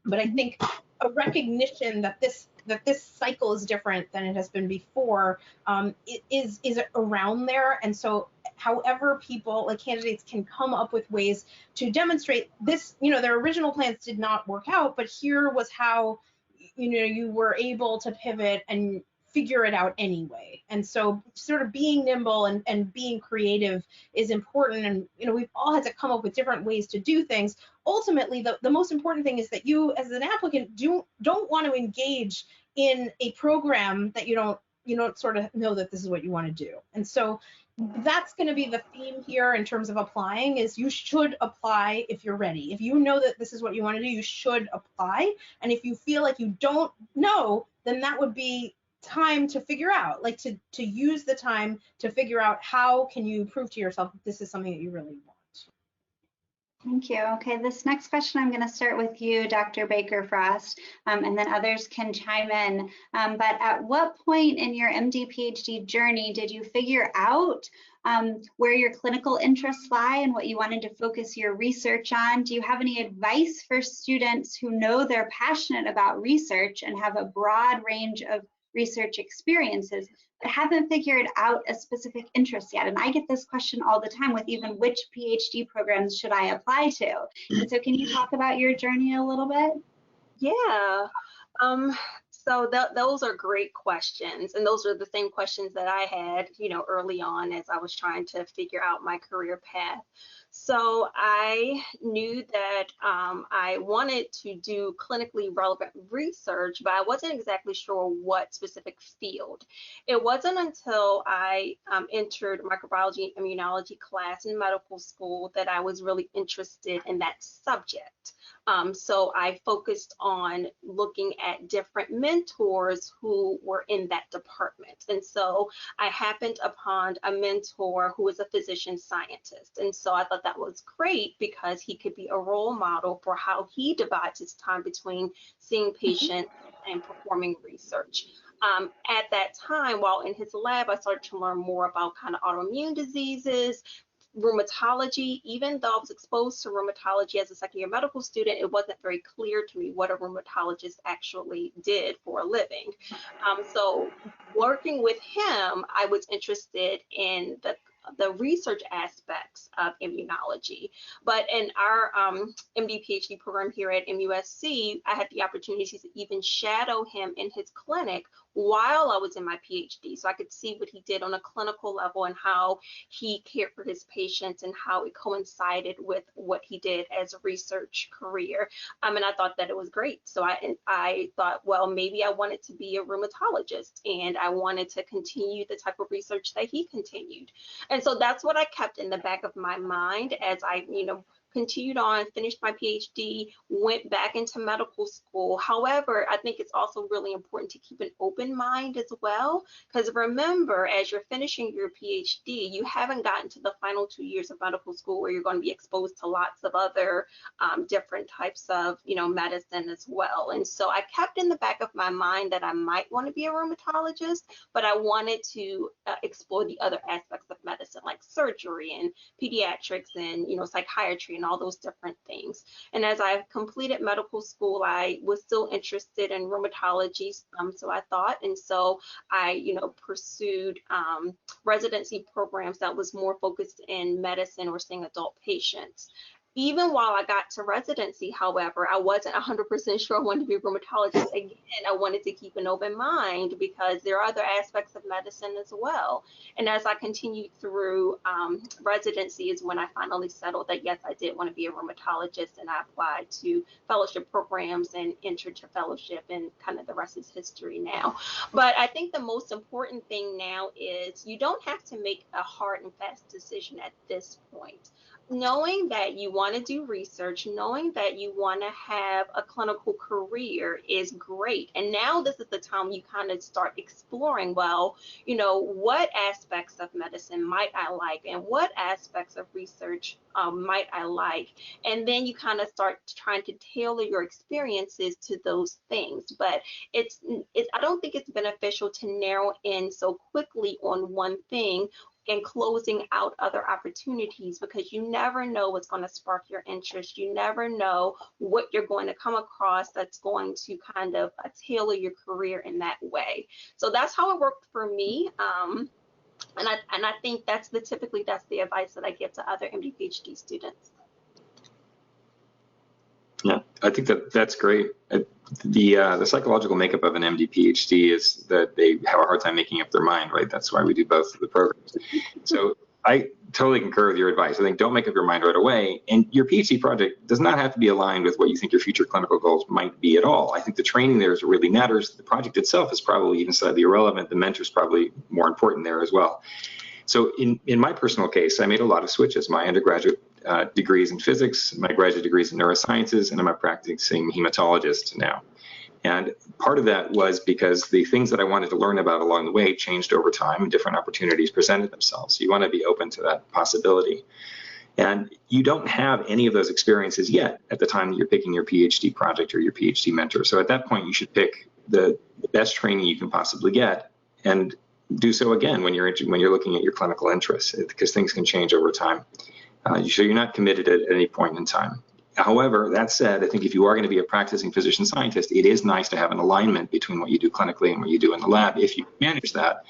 But I think a recognition that this cycle is different than it has been before is around there. And so however people, like candidates, can come up with ways to demonstrate this, their original plans did not work out, but here was how, you were able to pivot and figure it out anyway. And so sort of being nimble and being creative is important. And, we've all had to come up with different ways to do things. Ultimately, the most important thing is that you as an applicant don't want to engage in a program that you don't sort of know that this is what you want to do. And so that's going to be the theme here in terms of applying, is you should apply if you're ready. If you know that this is what you want to do, you should apply. And if you feel like you don't know, then that would be time to figure out, like to use the time to figure out how can you prove to yourself that this is something that you really want. Thank you. Okay, this next question, I'm going to start with you, Dr. Baker-Frost, and then others can chime in. But at what point in your MD PhD journey did you figure out where your clinical interests lie and what you wanted to focus your research on? Do you have any advice for students who know they're passionate about research and have a broad range of research experiences, but haven't figured out a specific interest yet? And I get this question all the time with even which PhD programs should I apply to? And so can you talk about your journey a little bit? Yeah. So those are great questions. And those are the same questions that I had, early on as I was trying to figure out my career path. So I knew that I wanted to do clinically relevant research, but I wasn't exactly sure what specific field. It wasn't until I entered microbiology and immunology class in medical school that I was really interested in that subject. So I focused on looking at different mentors who were in that department. And so I happened upon a mentor who was a physician scientist. And so I thought that was great because he could be a role model for how he divides his time between seeing patients and performing research. At that time, while in his lab, I started to learn more about kind of autoimmune diseases, rheumatology. Even though I was exposed to rheumatology as a second year medical student, it wasn't very clear to me what a rheumatologist actually did for a living. So working with him, I was interested in the research aspects of immunology. But in our MD-PhD program here at MUSC, I had the opportunity to even shadow him in his clinic while I was in my PhD. So I could see what he did on a clinical level and how he cared for his patients and how it coincided with what he did as a research career. And I thought that it was great. So I thought, well, maybe I wanted to be a rheumatologist and I wanted to continue the type of research that he continued. And so that's what I kept in the back of my mind as I, continued on, finished my PhD, went back into medical school. However, I think it's also really important to keep an open mind as well, because remember, as you're finishing your PhD, you haven't gotten to the final 2 years of medical school where you're going to be exposed to lots of other different types of, medicine as well. And so I kept in the back of my mind that I might want to be a rheumatologist, but I wanted to explore the other aspects of medicine, like surgery and pediatrics and, psychiatry and all those different things. And as I completed medical school, I was still interested in rheumatology, so I thought, and so I, pursued residency programs that was more focused in medicine or seeing adult patients. Even while I got to residency, however, I wasn't 100% sure I wanted to be a rheumatologist. Again, I wanted to keep an open mind because there are other aspects of medicine as well. And as I continued through residency is when I finally settled that, yes, I did want to be a rheumatologist, and I applied to fellowship programs and entered to fellowship, and kind of the rest is history now. But I think the most important thing now is you don't have to make a hard and fast decision at this point. Knowing that you want want to do research, knowing that you want to have a clinical career is great. And now this is the time you kind of start exploring, well, you know, what aspects of medicine might I like, and what aspects of research might I like? And then you kind of start trying to tailor your experiences to those things. But I don't think it's beneficial to narrow in so quickly on one thing and closing out other opportunities, because you never know what's going to spark your interest. You never know what you're going to come across that's going to kind of tailor your career in that way. So that's how it worked for me. And I think that's typically the advice that I give to other MD PhD students. Yeah, I think that's great. The psychological makeup of an MD PhD is that they have a hard time making up their mind, right? That's why we do both of the programs. So I totally concur with your advice. I think don't make up your mind right away. And your PhD project does not have to be aligned with what you think your future clinical goals might be at all. I think the training there is what really matters. The project itself is probably even slightly irrelevant. The mentor is probably more important there as well. So in my personal case, I made a lot of switches. My undergraduate degrees in physics, my graduate degrees in neurosciences, and I'm a practicing hematologist now. And part of that was because the things that I wanted to learn about along the way changed over time and different opportunities presented themselves. So you want to be open to that possibility. And you don't have any of those experiences yet at the time that you're picking your PhD project or your PhD mentor. So at that point, you should pick the best training you can possibly get, and do so again when you're looking at your clinical interests, because things can change over time. So you're not committed at any point in time. However, that said, I think if you are going to be a practicing physician scientist, it is nice to have an alignment between what you do clinically and what you do in the lab, if you manage that.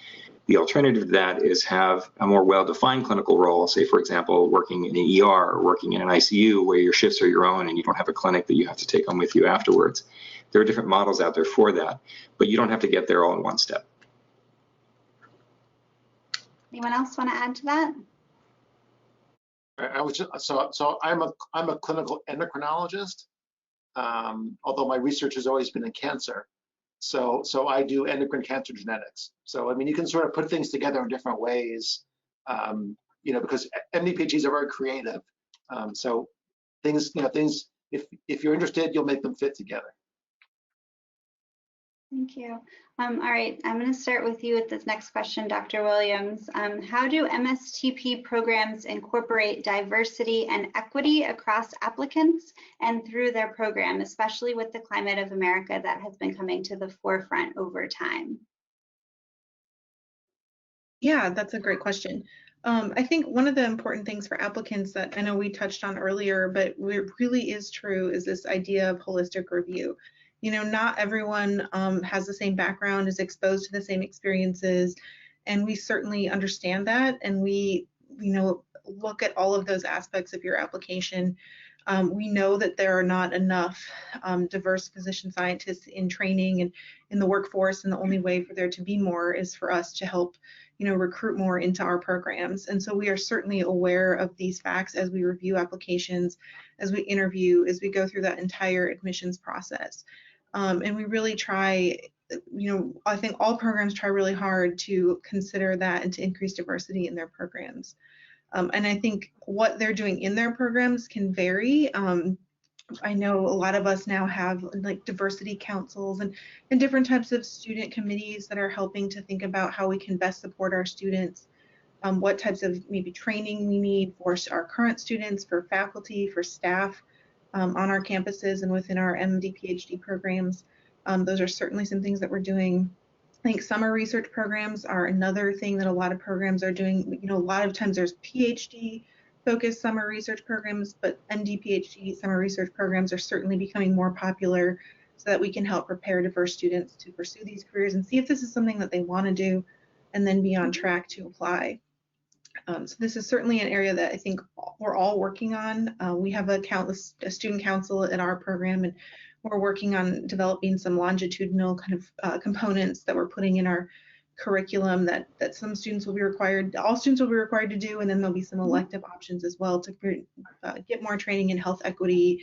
The alternative to that is have a more well-defined clinical role, say, for example, working in an ER or working in an ICU where your shifts are your own and you don't have a clinic that you have to take home with you afterwards. There are different models out there for that, but you don't have to get there all in one step. Anyone else want to add to that? I was just, so I'm a clinical endocrinologist, although my research has always been in cancer. So I do endocrine cancer genetics. So I mean, you can sort of put things together in different ways, you know, because MD PhDs are very creative. So things, you know, if you're interested, you'll make them fit together. Thank you. All right, I'm going to start with you with this next question, Dr. Williams. How do MSTP programs incorporate diversity and equity across applicants and through their program, especially with the climate of America that has been coming to the forefront over time? Yeah, that's a great question. I think one of the important things for applicants that I know we touched on earlier, but it really is true, is this idea of holistic review. You know, not everyone has the same background, is exposed to the same experiences, and we certainly understand that, and we, you know, look at all of those aspects of your application. We know that there are not enough diverse physician scientists in training and in the workforce, and the only way for there to be more is for us to help, you know, recruit more into our programs. And so we are certainly aware of these facts as we review applications, as we interview, as we go through that entire admissions process. And we really try, you know, I think all programs try really hard to consider that and to increase diversity in their programs. And I think what they're doing in their programs can vary. I know a lot of us now have like diversity councils and different types of student committees that are helping to think about how we can best support our students, what types of maybe training we need for our current students, for faculty, for staff on our campuses and within our MD PhD programs. Those are certainly some things that we're doing. I think summer research programs are another thing that a lot of programs are doing. You know, a lot of times there's PhD focused summer research programs, but MD PhD summer research programs are certainly becoming more popular so that we can help prepare diverse students to pursue these careers and see if this is something that they want to do and then be on track to apply. So this is certainly an area that I think we're all working on. We have a student council at our program, and we're working on developing some longitudinal kind of components that we're putting in our curriculum that some students will be required, all students will be required to do, and then there'll be some elective options as well to get more training in health equity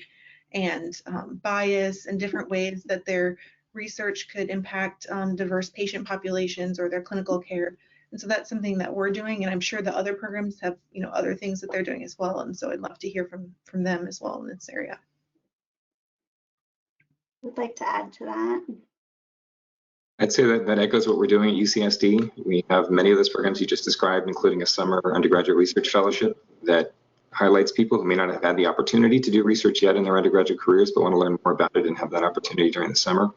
and bias and different ways that their research could impact diverse patient populations or their clinical care. And so that's something that we're doing, and I'm sure the other programs have, you know, other things that they're doing as well. And so I'd love to hear from them as well in this area. Would like to add to that. I'd say that echoes what we're doing at UCSD. We have many of those programs you just described, including a summer undergraduate research fellowship that highlights people who may not have had the opportunity to do research yet in their undergraduate careers, but want to learn more about it and have that opportunity during the summer.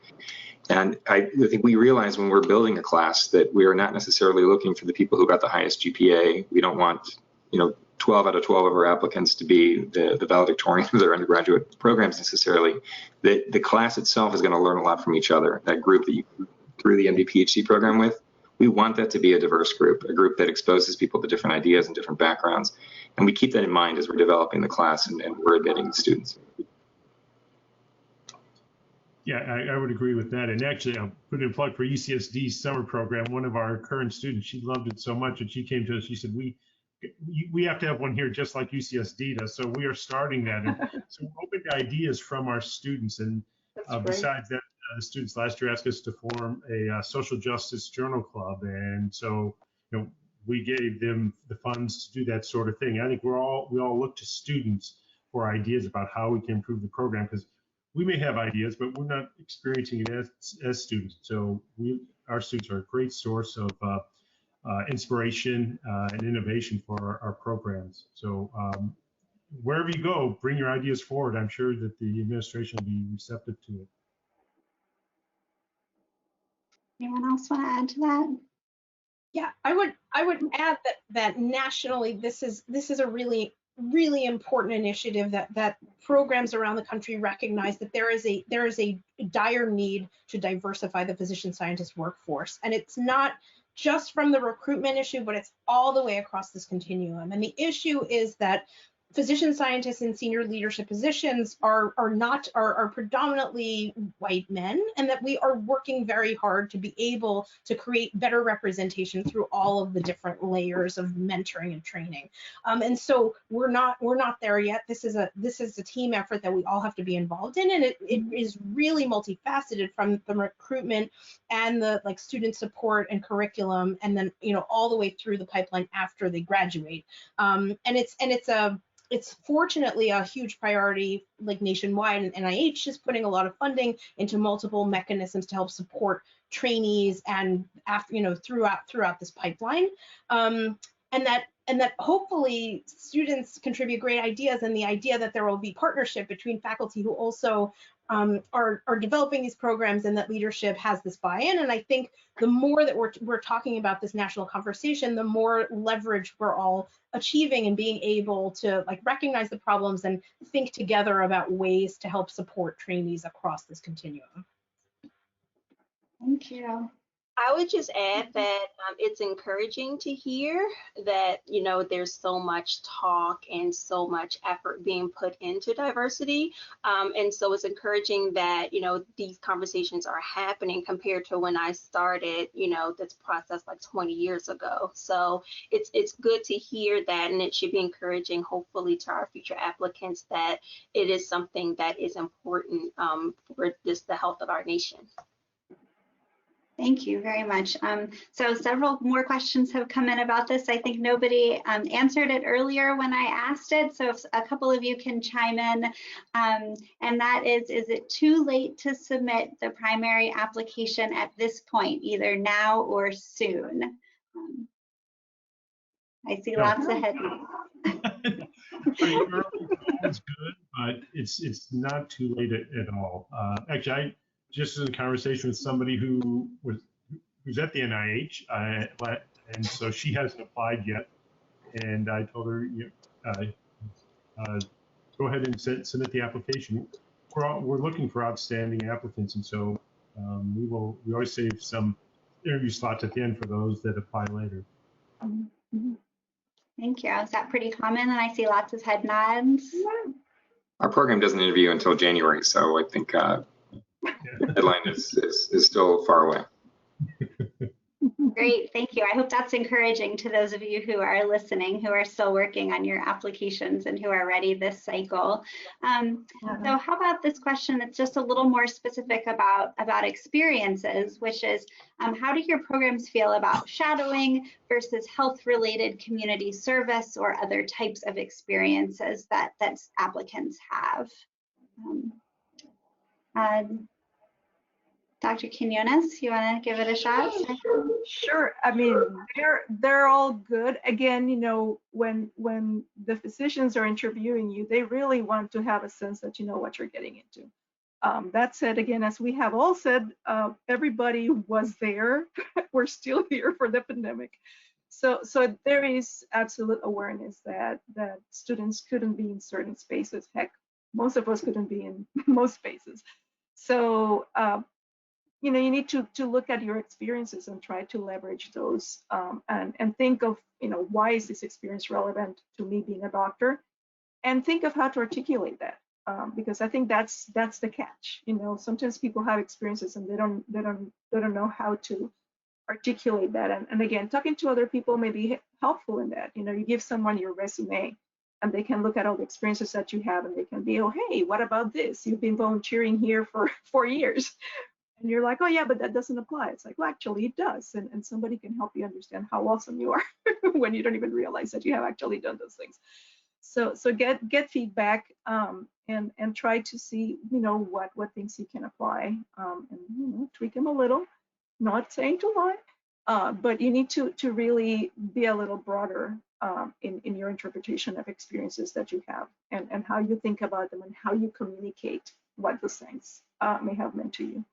And I think we realize when we're building a class that we are not necessarily looking for the people who got the highest GPA. We don't want, you know, 12 out of 12 of our applicants to be the valedictorian of their undergraduate programs necessarily. The class itself is going to learn a lot from each other. That group that you through the MDPhD program with, we want that to be a diverse group, a group that exposes people to different ideas and different backgrounds. And we keep that in mind as we're developing the class and we're admitting students. Yeah, I would agree with that. And actually, I'll put in a plug for UCSD's summer program. One of our current students, she loved it so much, and she came to us. She said, we have to have one here just like UCSD does. So we are starting that. And so we're open to ideas from our students. And besides that, the students last year asked us to form a social justice journal club. And so, you know, we gave them the funds to do that sort of thing. I think we all look to students for ideas about how we can improve the program, because we may have ideas, but we're not experiencing it as students. So our students are a great source of inspiration and innovation for our programs. So wherever you go, bring your ideas forward. I'm sure that the administration will be receptive to it. Anyone else want to add to that? Yeah, I would add that nationally, this is a really important initiative that programs around the country recognize that there is a dire need to diversify the physician scientist workforce, and it's not just from the recruitment issue, but it's all the way across this continuum. And the issue is that physician scientists in senior leadership positions are predominantly white men, and that we are working very hard to be able to create better representation through all of the different layers of mentoring and training. And so we're not there yet. This is a team effort that we all have to be involved in, and it is really multifaceted, from the recruitment and the student support and curriculum, and then all the way through the pipeline after they graduate. It's fortunately a huge priority nationwide, and NIH is putting a lot of funding into multiple mechanisms to help support trainees and throughout this pipeline, and that hopefully students contribute great ideas, and the idea that there will be partnership between faculty who also are developing these programs, and that leadership has this buy-in. And I think the more that we're talking about this national conversation, the more leverage we're all achieving, and being able to recognize the problems and think together about ways to help support trainees across this continuum. Thank you. I would just add that it's encouraging to hear that, there's so much talk and so much effort being put into diversity. And so it's encouraging that, these conversations are happening compared to when I started, this process 20 years ago. So it's good to hear that, and it should be encouraging, hopefully, to our future applicants that it is something that is important for the health of our nation. Thank you very much. So several more questions have come in about this. I think nobody answered it earlier when I asked it, so if a couple of you can chime in. And that is it too late to submit the primary application at this point, either now or soon? I see lots of head nods. It's good, but it's not too late at all. Actually, I just in a conversation with somebody who's at the NIH, and so she hasn't applied yet, and I told her, go ahead and submit the application. We're looking for outstanding applicants, and so we always save some interview slots at the end for those that apply later. Thank you. Is that pretty common? And I see lots of head nods. Our program doesn't interview until January, so I think the deadline is still far away. Great, thank you. I hope that's encouraging to those of you who are listening, who are still working on your applications and who are ready this cycle. So how about this question that's just a little more specific about experiences, which is how do your programs feel about shadowing versus health-related community service or other types of experiences that applicants have? Dr. Quinones, you want to give it a shot? Sure. I mean, they're all good. Again, you know, when the physicians are interviewing you, they really want to have a sense that you know what you're getting into. That said, again, as we have all said, everybody was there. We're still here for the pandemic. So there is absolute awareness that students couldn't be in certain spaces. Heck, most of us couldn't be in most spaces. So you know, you need to look at your experiences and try to leverage those and think of, you know, why is this experience relevant to me being a doctor, and think of how to articulate that, because I think that's the catch. You know, sometimes people have experiences and they don't know how to articulate that. And again, talking to other people may be helpful in that. You know, you give someone your resume and they can look at all the experiences that you have and they can be, oh, hey, what about this? You've been volunteering here for 4 years. And you're like, oh yeah, but that doesn't apply. It's like, well, actually it does. And somebody can help you understand how awesome you are when you don't even realize that you have actually done those things. So get feedback and try to see, you know, what things you can apply and, you know, tweak them a little. Not saying to lie, but you need to really be a little broader in your interpretation of experiences that you have and how you think about them and how you communicate what those things may have meant to you.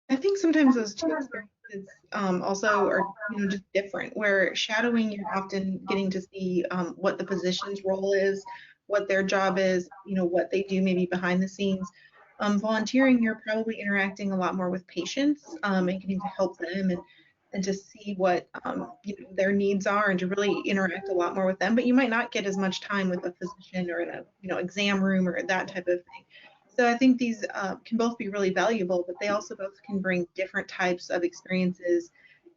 I think sometimes those two experiences also are, you know, just different. Where shadowing, you're often getting to see what the physician's role is, what their job is, you know, what they do maybe behind the scenes. Volunteering, you're probably interacting a lot more with patients and getting to help them and to see what you know, their needs are and to really interact a lot more with them. But you might not get as much time with a physician or in a, you know, exam room or that type of thing. So I think these can both be really valuable, but they also both can bring different types of experiences.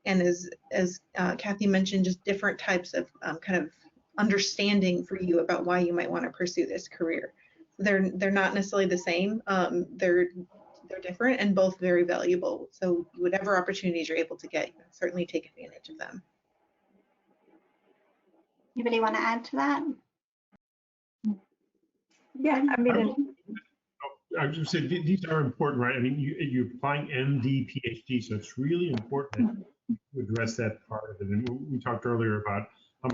And as Kathy mentioned, just different types of kind of understanding for you about why you might want to pursue this career. They're not necessarily the same. They're different and both very valuable. So whatever opportunities you're able to get, certainly take advantage of them. Anybody want to add to that? Yeah, I mean, I was going to say these are important, right? I mean, you're applying MDPhD, so it's really important to address that part of it. And we talked earlier about how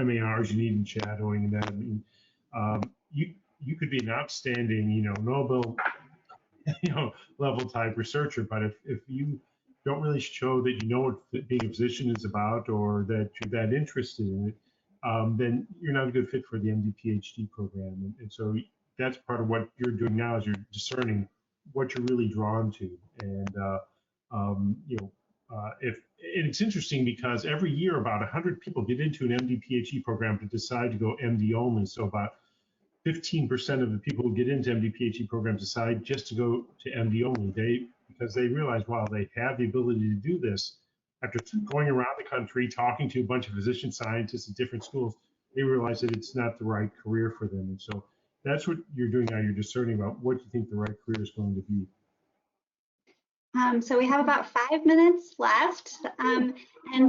many hours you need in shadowing and that. I mean, you could be an outstanding, you know, Nobel, you know, level type researcher, but if you don't really show that you know what being a physician is about or that you're that interested in it, then you're not a good fit for the MD-PhD program. And so that's part of what you're doing now is you're discerning what you're really drawn to. And, you know, and it's interesting because every year about 100 people get into an MD-PhD program to decide to go MD only. So about 15% of the people who get into MD-PhD programs decide just to go to MD only. Because they realize, wow, they have the ability to do this. After going around the country, talking to a bunch of physician scientists at different schools, they realize that it's not the right career for them. And so that's what you're doing now. You're discerning about what you think the right career is going to be. So we have about 5 minutes left. And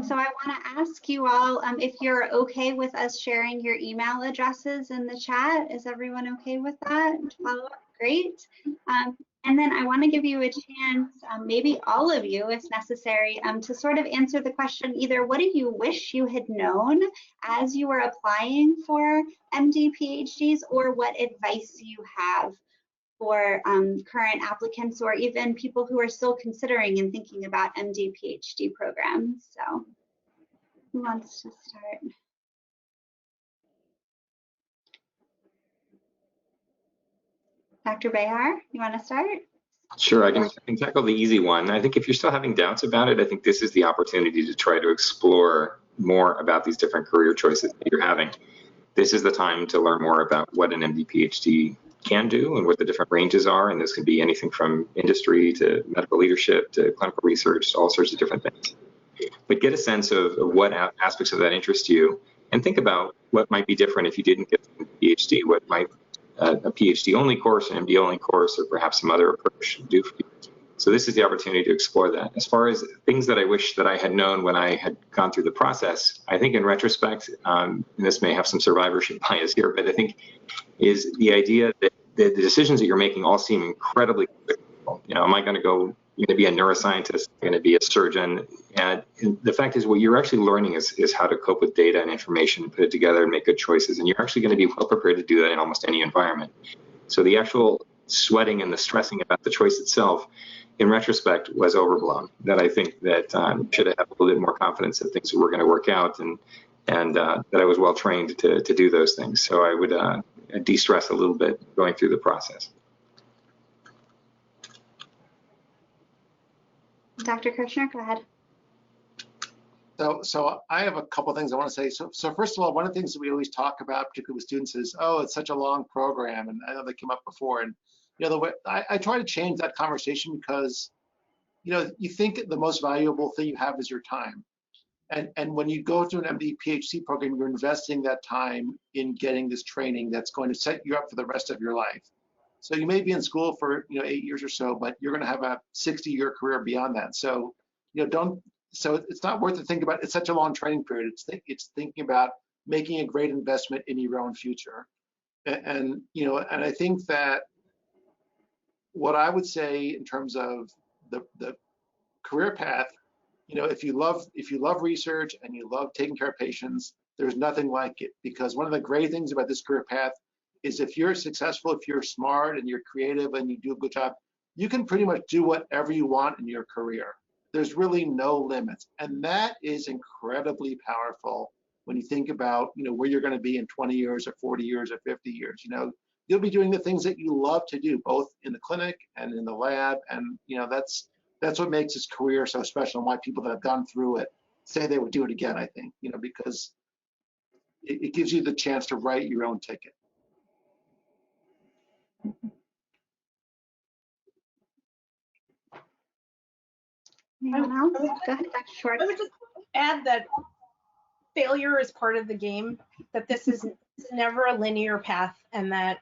so I want to ask you all if you're okay with us sharing your email addresses in the chat. Is everyone okay with that? Follow up? Great. And then I want to give you a chance, maybe all of you if necessary, to sort of answer the question either what do you wish you had known as you were applying for MD PhDs, or what advice you have for current applicants or even people who are still considering and thinking about MD PhD programs. So who wants to start? Dr. Behar, you want to start? Sure, I can tackle the easy one. I think if you're still having doubts about it, I think this is the opportunity to try to explore more about these different career choices that you're having. This is the time to learn more about what an MD PhD can do and what the different ranges are. And this could be anything from industry to medical leadership to clinical research, all sorts of different things. But get a sense of what aspects of that interest you, and think about what might be different if you didn't get the PhD. What might a PhD only course, an MD only course, or perhaps some other approach do for you. So this is the opportunity to explore that. As far as things that I wish that I had known when I had gone through the process, I think in retrospect, and this may have some survivorship bias here, but I think is the idea that the decisions that you're making all seem incredibly difficult. You know, am I going to be a neuroscientist, going to be a surgeon? And the fact is what you're actually learning is how to cope with data and information, put it together and make good choices. And you're actually going to be well prepared to do that in almost any environment. So the actual sweating and the stressing about the choice itself, in retrospect, was overblown. That I think that should have had a little bit more confidence that things were going to work out and that I was well trained to do those things. So I would de-stress a little bit going through the process. Dr. Kirshner, go ahead. So I have a couple of things I want to say. So first of all, one of the things that we always talk about, particularly with students, is, oh, it's such a long program, and I know they came up before. And you know, the way I try to change that conversation because, you know, you think the most valuable thing you have is your time, and when you go through an MD PhD program, you're investing that time in getting this training that's going to set you up for the rest of your life. So you may be in school for 8 years or so, but you're going to have a 60-year career beyond that. So So it's not worth to think about. It's such a long training period. It's thinking about making a great investment in your own future. And I think that what I would say in terms of the career path, if you love research and you love taking care of patients, there's nothing like it. Because one of the great things about this career path is if you're successful, if you're smart and you're creative and you do a good job, you can pretty much do whatever you want in your career. There's really no limits, and that is incredibly powerful when you think about where you're going to be in 20 years or 40 years or 50 years. You'll be doing the things that you love to do, both in the clinic and in the lab, and that's what makes this career so special, and why people that have gone through it say they would do it again. I think because it gives you the chance to write your own ticket. Anyone else? Go ahead, Dr. Schwartz. I would just add that failure is part of the game, that this is never a linear path, and that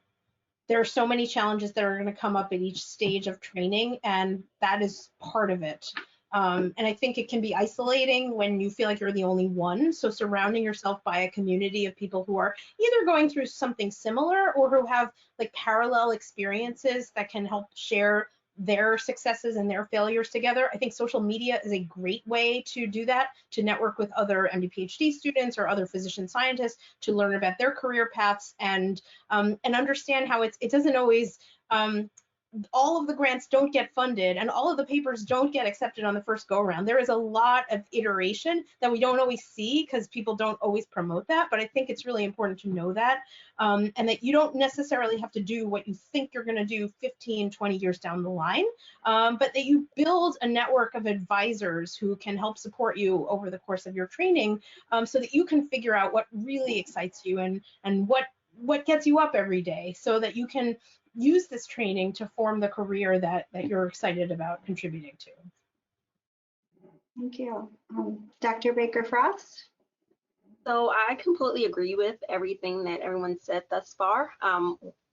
there are so many challenges that are going to come up at each stage of training, and that is part of it. And I think it can be isolating when you feel like you're the only one. So surrounding yourself by a community of people who are either going through something similar or who have like parallel experiences that can help share their successes and their failures together. I think social media is a great way to do that, to network with other MD PhD students or other physician scientists, to learn about their career paths and understand how it doesn't always all of the grants don't get funded and all of the papers don't get accepted on the first go around. There is a lot of iteration that we don't always see because people don't always promote that, but I think it's really important to know that, and that you don't necessarily have to do what you think you're going to do 15, 20 years down the line, but that you build a network of advisors who can help support you over the course of your training, so that you can figure out what really excites you and what gets you up every day, so that you can use this training to form the career that you're excited about contributing to. Thank you. Dr. Baker Frost? So I completely agree with everything that everyone said thus far.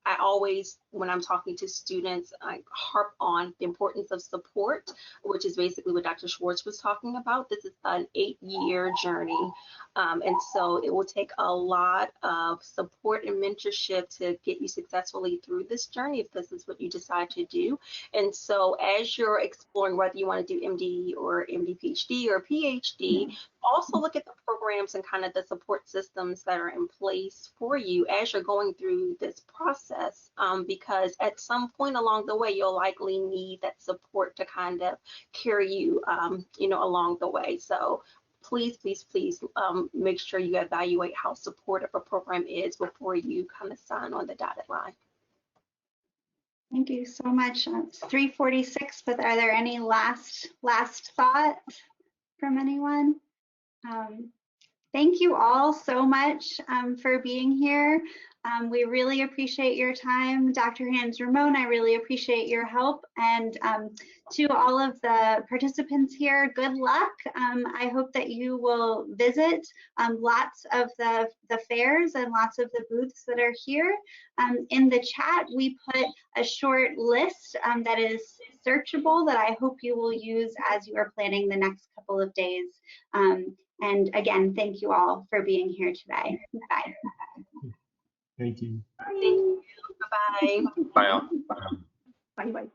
I always, when I'm talking to students, I harp on the importance of support, which is basically what Dr. Schwartz was talking about. This is an 8-year journey. And so it will take a lot of support and mentorship to get you successfully through this journey if this is what you decide to do. And so as you're exploring whether you want to do MD or MD PhD or PhD, also look at the programs and kind of the support systems that are in place for you as you're going through this process, because at some point along the way, you'll likely need that support to kind of carry you, along the way. So please, please, please make sure you evaluate how supportive a program is before you kind of sign on the dotted line. Thank you so much. It's 3:46, but are there any last thoughts from anyone? Thank you all so much for being here. We really appreciate your time. Dr. Hans Ramon, I really appreciate your help. And to all of the participants here, good luck. I hope that you will visit lots of the fairs and lots of the booths that are here. In the chat, we put a short list that is searchable that I hope you will use as you are planning the next couple of days. And again, thank you all for being here today. Bye. Thank you. Thank you. Bye-bye. Bye all. Bye bye.